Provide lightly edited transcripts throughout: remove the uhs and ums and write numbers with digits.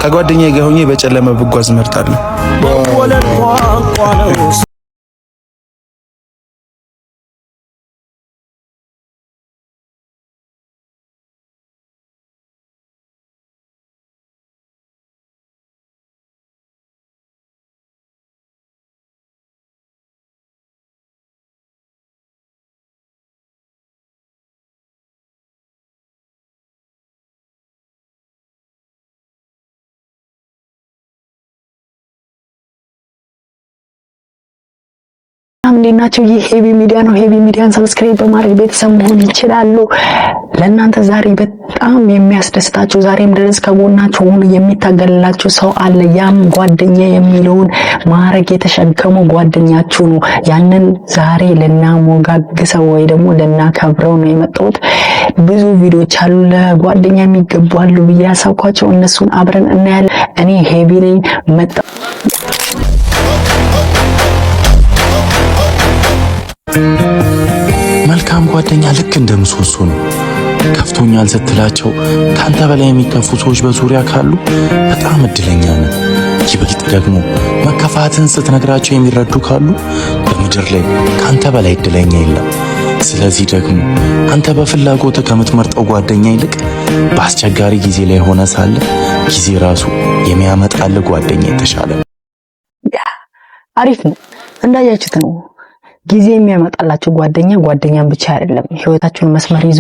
ከጓደኛዬ ጋር ሆኜ በጨለማ ብጓዝ እመርጣለሁ። እንዴት ናቸው? ይህ ሄቪ ሚዲያ ነው። ሄቪ ሚዲያን ሰብስክራይብ በማድረግ ቤተሰብ መሆን ይችላሉ። ለእናንተ ዛሬ በጣም የሚያስደስታችሁ ዛሬም ድረስ ከጎናችሁ ሆኖ የሚታገልላችሁ ሰው አለ። ያም ጓደኛ የሚለውን ማዕረግ የተሸከመው ጓደኛችሁ ነው። ያንን ዛሬ ልናሞጋግሰው ወይ ደግሞ ልናከብረው ነው የመጣሁት። ብዙ ቪዲዮዎች አሉ ለጓደኛ የሚገቡ አሉ ብዬ ያሰብኳቸው፣ እነሱን አብረን እናያለን። እኔ ሄቪ ነኝ መጣ መልካም ጓደኛ ልክ እንደ ምሰሶ ነው። ከፍቶኛል ስትላቸው ካንተ በላይ የሚከፉ ሰዎች በዙሪያ ካሉ በጣም እድለኛ ነህ። ይበልጥ ደግሞ መከፋትን ስትነግራቸው የሚረዱ ካሉ በምድር ላይ ካንተ በላይ እድለኛ የለም። ስለዚህ ደግሞ አንተ በፍላጎት ከምትመርጠው ጓደኛ ይልቅ በአስቸጋሪ ጊዜ ላይ ሆነ ሳለ ጊዜ ራሱ የሚያመጣልህ ጓደኛ የተሻለ ነው። አሪፍ ነው። እንዳያችሁት ነው። ጊዜ የሚያመጣላችሁ ጓደኛን ብቻ አይደለም ህይወታችሁን መስመር ይዞ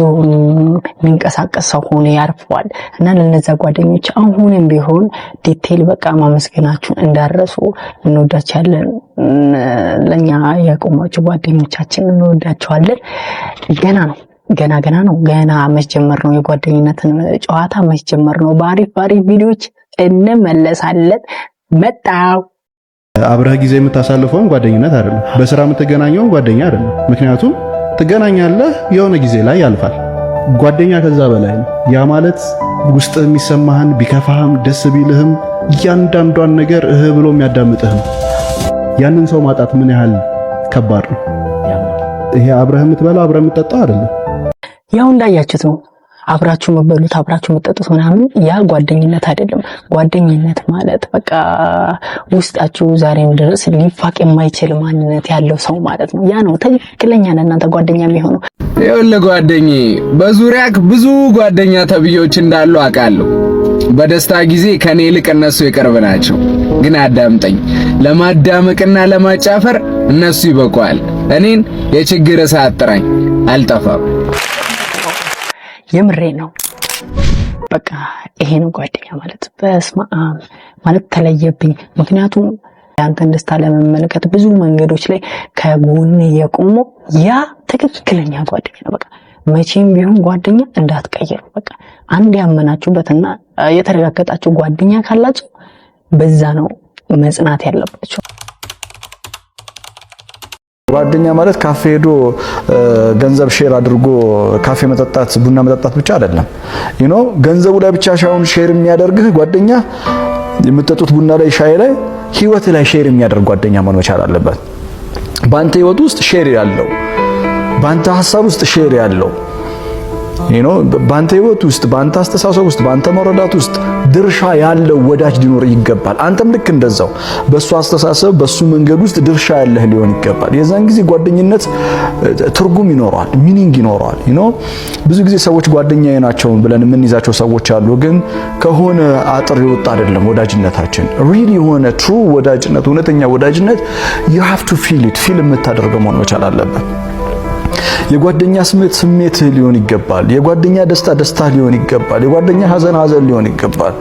የሚንቀሳቀስ ሰው ሆኖ ያርፈዋል። እና ለነዛ ጓደኞች አሁንም ቢሆን ዲቴል በቃ ማመስገናችሁን እንዳረሱ እንወዳችኋለን። ለኛ ያቆማችሁ ጓደኞቻችን እንወዳችኋለን። ገና ነው ገና መስጀመር ነው። የጓደኝነትን ጨዋታ መስጀመር ነው። በአሪፍ ቪዲዮዎች እንመለሳለን። መጣው አብረህ ጊዜ የምታሳልፈውን ጓደኝነት አይደለም፣ በስራ የምትገናኘውን ጓደኛ አይደለም። ምክንያቱም ትገናኛለህ፣ የሆነ ጊዜ ላይ ያልፋል። ጓደኛ ከዛ በላይ ነው። ያ ማለት ውስጥ የሚሰማህን ቢከፋህም ደስ ቢልህም እያንዳንዷን ነገር ብሎ የሚያዳምጥህም። ያንን ሰው ማጣት ምን ያህል ከባድ ነው። ይሄ አብረህ የምትበላው አብረህ የምትጠጣው አይደለም። ያው እንዳያችሁት ነው። አብራችሁ መበሉት አብራችሁ መጠጡት ምናምን ያ ጓደኝነት አይደለም። ጓደኝነት ማለት በቃ ውስጣችሁ ዛሬም ድረስ ሊፋቅ የማይችል ማንነት ያለው ሰው ማለት ነው። ያ ነው ትክክለኛ ለእናንተ ጓደኛ የሚሆነው። ይኸውልህ ጓደኛዬ፣ በዙሪያክ ብዙ ጓደኛ ተብዮች እንዳሉ አውቃለሁ። በደስታ ጊዜ ከኔ ይልቅ እነሱ የቅርብ ናቸው። ግን አዳምጠኝ፣ ለማዳመቅና ለማጫፈር እነሱ ይበቃዋል። እኔን የችግር እሳት ጥራኝ፣ አልጠፋም። የምሬ ነው። በቃ ይሄ ነው ጓደኛ ማለት። በስማም ማለት ተለየብኝ። ምክንያቱም ያንተን ደስታ ለመመልከት ብዙ መንገዶች ላይ ከጎን የቆመ ያ ትክክለኛ ጓደኛ ነው። በቃ መቼም ቢሆን ጓደኛ እንዳትቀይሩ። በቃ አንድ ያመናችሁበትና የተረጋገጣችሁ ጓደኛ ካላችሁ በዛ ነው መጽናት ያለባችሁ። ጓደኛ ማለት ካፌ ሄዶ ገንዘብ ሼር አድርጎ ካፌ መጠጣት ቡና መጠጣት ብቻ አይደለም። ገንዘቡ ላይ ብቻ ሳይሆን ሼር የሚያደርግህ ጓደኛ የምትጠጡት ቡና ላይ ሻይ ላይ ህይወት ላይ ሼር የሚያደርግ ጓደኛ መሆን መቻል አለበት። ባንተ ህይወት ውስጥ ሼር ያለው፣ ባንተ ሐሳብ ውስጥ ሼር ያለው ባንተ ህይወት ውስጥ ባንተ አስተሳሰብ ውስጥ ባንተ መረዳት ውስጥ ድርሻ ያለው ወዳጅ ሊኖር ይገባል። አንተም ልክ እንደዛው በሱ አስተሳሰብ በሱ መንገድ ውስጥ ድርሻ ያለህ ሊሆን ይገባል። የዛን ጊዜ ጓደኝነት ትርጉም ይኖረዋል፣ ሚኒንግ ይኖረዋል። ብዙ ጊዜ ሰዎች ጓደኛዬ ናቸው ብለን የምንይዛቸው ሰዎች አሉ፣ ግን ከሆነ አጥር ይወጣ አይደለም ወዳጅነታችን። ሪል የሆነ ትሩ ወዳጅነት፣ እውነተኛ ወዳጅነት you have to feel it ፊል የምታደርገው መሆን መቻል አለበት። የጓደኛ ስሜት ሊሆን ይገባል። የጓደኛ ደስታ ሊሆን ይገባል። የጓደኛ ሐዘን ሊሆን ይገባል።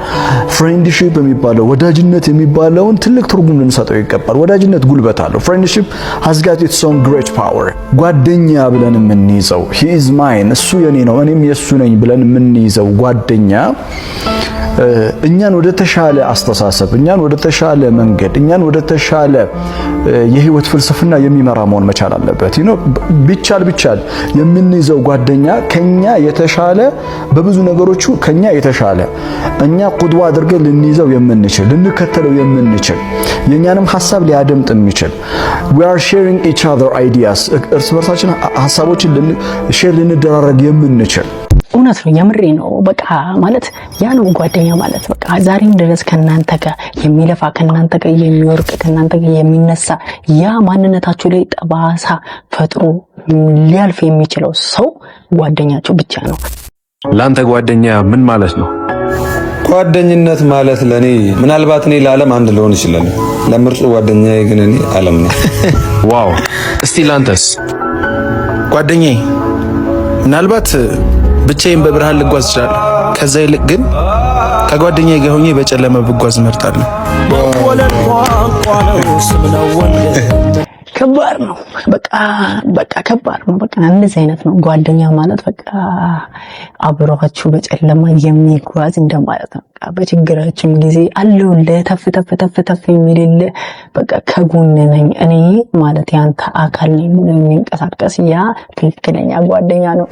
ፍሬንድሺፕ የሚባለው ወዳጅነት የሚባለውን ትልቅ ትርጉም ልንሰጠው ይገባል። ወዳጅነት ጉልበት አለው። ፍሬንድሺፕ has got its own great power። ጓደኛ ብለን የምንይዘው he is mine እሱ የኔ ነው እኔም የሱ ነኝ ብለን የምንይዘው ጓደኛ እኛን ወደ ተሻለ አስተሳሰብ፣ እኛን ወደ ተሻለ መንገድ፣ እኛን ወደ ተሻለ የህይወት ፍልስፍና የሚመራ መሆን መቻል አለበት። ቢቻል የምንይዘው ጓደኛ ከኛ የተሻለ በብዙ ነገሮቹ ከኛ የተሻለ እኛ ቁድዋ አድርገን ልንይዘው የምንችል ልንከተለው የምንችል የኛንም ሐሳብ ሊያደምጥ የሚችል we are sharing each other ideas እርስ በርሳችን ሐሳቦችን ሼር ልንደራረግ የምንችል እውነት ነው የምሬ ነው በቃ ማለት ያ ነው ጓደኛ ማለት በቃ ዛሬም ድረስ ከናንተ ጋር የሚለፋ ከናንተ ጋር የሚወርቅ ከናንተ ጋር የሚነሳ ያ ማንነታችሁ ላይ ጠባሳ ፈጥሮ ሊያልፍ የሚችለው ሰው ጓደኛችሁ ብቻ ነው። ላንተ ጓደኛ ምን ማለት ነው? ጓደኝነት ማለት ለኔ ምናልባት እኔ ለዓለም አንድ ልሆን ይችላል። ለምርጡ ጓደኛዬ ግን እኔ ዓለም ነኝ። ዋው! እስቲ ላንተስ? ጓደኛዬ ምናልባት ብቻዬን በብርሃን ልጓዝ እችላለሁ። ከዛ ይልቅ ግን ከጓደኛዬ ጋር ሆኜ በጨለማ ብጓዝ እመርጣለሁ። ከባድ ነው በቃ ከባድ ነው በቃ እንደዚህ አይነት ነው ጓደኛ ማለት በቃ አብሯችሁ በጨለማ የሚጓዝ እንደማለት ነው። በቃ በችግራችሁም ጊዜ አለው ለተፍ የሚልል በቃ ከጎን ነኝ እኔ ማለት ያንተ አካል ነኝ ብሎ የሚንቀሳቀስ ያ ትክክለኛ ጓደኛ ነው።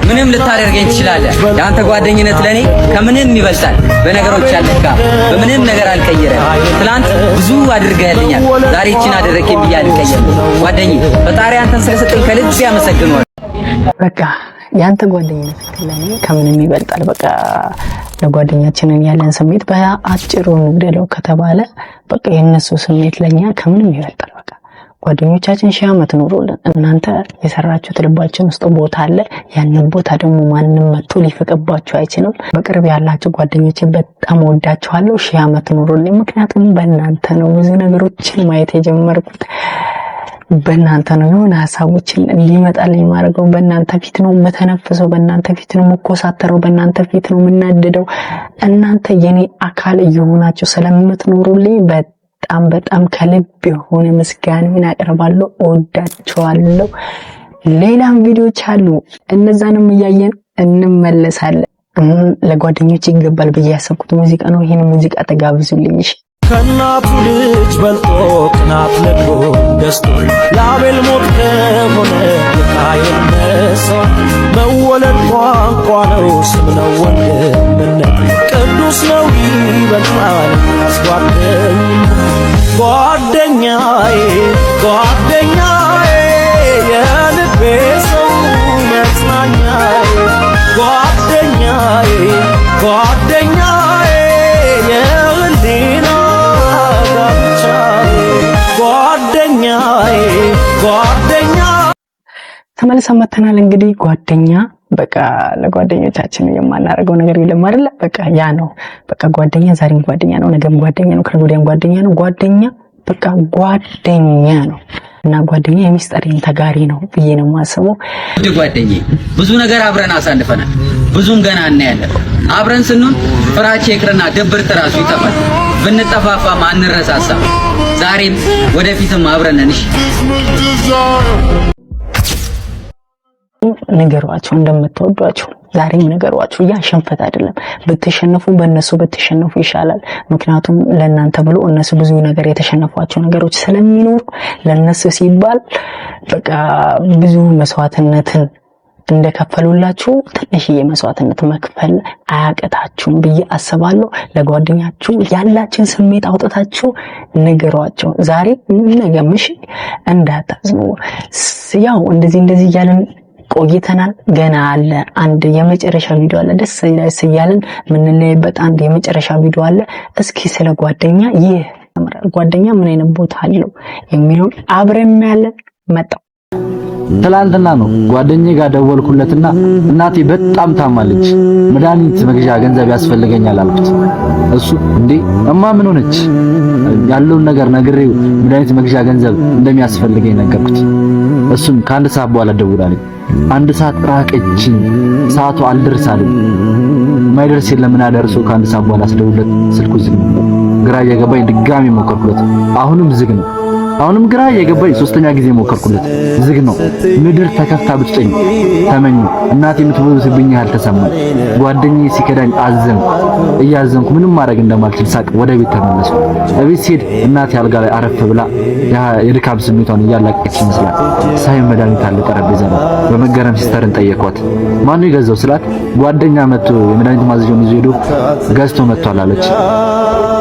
ምንም ልታደርገኝ ትችላለህ። ያንተ ጓደኝነት ለኔ ከምንም ይበልጣል። በነገሮች ያልካ በምንም ነገር አልቀየረም። ትላንት ብዙ አድርገህልኛል፣ ዛሬ እቺን አደረከኝ ብዬ አልቀየርም። ጓደኛዬ ፈጣሪ አንተን ስለሰጠኝ ከልብ ያመሰግናለሁ። በቃ ያንተ ጓደኝነት ለኔ ከምንም ይበልጣል። በቃ ለጓደኛችንን ያለን ስሜት በአጭሩ እንግደለው ከተባለ በቃ የነሱ ስሜት ለኛ ከምንም ይበልጣል። በቃ ጓደኞቻችን ሺህ ዓመት ኑሩልን። እናንተ የሰራችሁት ልባችን ውስጥ ቦታ አለ። ያንን ቦታ ደግሞ ማንንም መጥቶ ሊፈቅባችሁ አይችልም። በቅርብ ያላችሁ ጓደኞቼ በጣም ወዳችኋለሁ። ሺህ ዓመት ኑሩልኝ። ምክንያቱም በእናንተ ነው ብዙ ነገሮችን ማየት የጀመርኩት። በእናንተ ነው የሆነ ሐሳቦችን እንዲመጣልኝ ማድረገው። በእናንተ ፊት ነው መተነፍሰው፣ በእናንተ ፊት ነው መኮሳተረው፣ በእናንተ ፊት ነው የምናደደው። እናንተ የኔ አካል እየሆናችሁ ስለምትኖሩልኝ በጣም ከልብ የሆነ ምስጋናን አቀርባለሁ። እወዳችኋለሁ። ሌላም ቪዲዮዎች አሉ፣ እነዛንም እያየን እንመለሳለን። ለጓደኞች ይገባል ብዬ ያሰብኩት ሙዚቃ ነው። ይሄን ሙዚቃ ተጋብዙልኝ። ከናቱ ልጅ በልጦ ቅናት ለዶ ደስቶ ለአቤል ሞት ከሆነ የቃየል መስዋዕት መወለድ ቋንቋ ነው፣ ስም ነው ወንድምነት ቅዱስ ነው ይበልጣል ጓደኛዬ ጓደኛዬ የልቤ ሰው መጽናኛዬ ጓደኛዬ ጓደኛዬ የህሊና ጋብቻዬ ጓደኛዬ ጓደኛ ተመልሰን መተናል። እንግዲህ ጓደኛ በቃ ለጓደኞቻችን የማናደርገው ነገር የለም አይደለ? በቃ ያ ነው በቃ ጓደኛ ዛሬም ጓደኛ ነው፣ ነገም ጓደኛ ነው፣ ከነገ ወዲያም ጓደኛ ነው። ጓደኛ በቃ ጓደኛ ነው እና ጓደኛ የሚስጥሬን ተጋሪ ነው ብዬ ነው የማስበው። ጓደኛዬ ብዙ ነገር አብረን አሳልፈናል፣ ብዙም ገና እናያለን። አብረን ስንሆን ፍራቻ ይቅርና ድብርት ራሱ ይጠፋል። ብንጠፋፋም አንረሳሳም። ዛሬም ወደፊትም አብረን ነን። ነገሯቸው እንደምትወዷቸው ዛሬም ነገሯቸው። ያ ሽንፈት አይደለም። ብትሸነፉ በእነሱ ብትሸነፉ ይሻላል። ምክንያቱም ለእናንተ ብሎ እነሱ ብዙ ነገር የተሸነፏቸው ነገሮች ስለሚኖሩ ለነሱ ሲባል በቃ ብዙ መስዋዕትነትን እንደከፈሉላችሁ ትንሽዬ መስዋዕትነት መክፈል አያቀታችሁም ብዬ አስባለሁ። ለጓደኛችሁ ያላችን ስሜት አውጥታችሁ ነገሯቸው። ዛሬ ነገ ምሽ እንዳታዝኑ። ያው እንደዚህ እያለን ቆይተናል። ገና አለ አንድ የመጨረሻ ቪዲዮ አለ። ደስ እያለን ምንለይበት አንድ የመጨረሻ ቪዲዮ አለ። እስኪ ስለ ጓደኛ ይህ ጓደኛ ምን አይነት ቦታ አለው የሚለው አብረን ያለን መጣው። ትላንትና ነው ጓደኛዬ ጋር ደወልኩለትና እናቴ በጣም ታማለች፣ መድኃኒት መግዣ ገንዘብ ያስፈልገኛል አልኩት። እሱ እንዴ እማ ምን ሆነች ያለውን ነገር ነግሬው መድኃኒት መግዣ ገንዘብ እንደሚያስፈልገኝ ነገርኩት። እሱም ከአንድ ሰዓት በኋላ ደውላለኝ። አንድ ሰዓት ራቀችኝ፣ ሰዓቱ አልደርሳለኝ። ማይደርስ ለምን አደርሶ ከአንድ ሰዓት በኋላ ስደውልለት ስልኩ ዝግ ነው። ግራ እየገባኝ ድጋሚ ሞከርኩለት፣ አሁንም ዝግ ነው። አሁንም ግራ እየገባኝ ሶስተኛ ጊዜ ሞከርኩለት፣ ዝግ ነው። ምድር ተከፍታ ብትጨኝ ተመኝ። እናቴ የምትሞትብኝ ያህል ተሰማኝ። ጓደኛዬ ሲከዳኝ እያዘንኩ ምንም ማድረግ እንደማልችል ሳቅ ወደ ቤት ተመለስኩ። እቤት ሲሄድ እናቴ አልጋ ላይ አረፍ ብላ የድካም ስሜቷን እያላቀቀች ይመስላል። ሳይ መድኃኒት አለ ጠረጴዛ ላይ። በመገረም ሲስተርን ጠየኳት። ማን ነው የገዛው ስላት ጓደኛ መጥቶ የመድኃኒት ማዘዣውን ይዞ ሄዶ ገዝቶ መጥቷል አለች።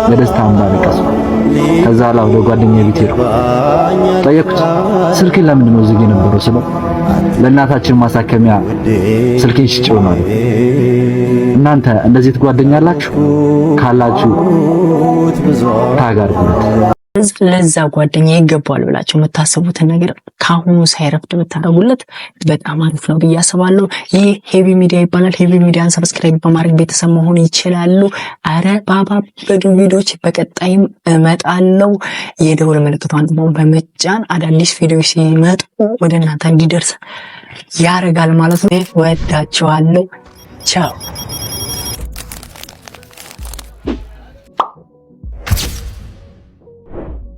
በደስታ አለቀስኩ። ከዛ ወደ ጓደኛዬ ቤት ሄድኩ። ጠየቅኩት፣ ስልክን ለምንድን ነው ዝግ የነበረው ስለው ለእናታችን ማሳከሚያ ስልኬን ሽጬው ነው። እናንተ እንደዚህ ጓደኛላችሁ ካላችሁ ታጋርጉት። ለዛ ጓደኛ ይገባዋል ብላችሁ የምታስቡትን ነገር ካሁኑ ሳይረፍድ ብታደርጉለት በጣም አሪፍ ነው ብዬ አስባለሁ። ይህ ሄቪ ሚዲያ ይባላል። ሄቪ ሚዲያን ሰብስክራይብ በማድረግ ቤተሰብ መሆን ይችላሉ። አረ ባባ በዱ ቪዲዮዎች በቀጣይም እመጣለሁ። የደወል ምልክቷን በመጫን አዳዲስ ቪዲዮዎች ሲመጡ ወደ እናንተ እንዲደርስ ያደርጋል ማለት ነው። ወዳችኋለሁ። ቻው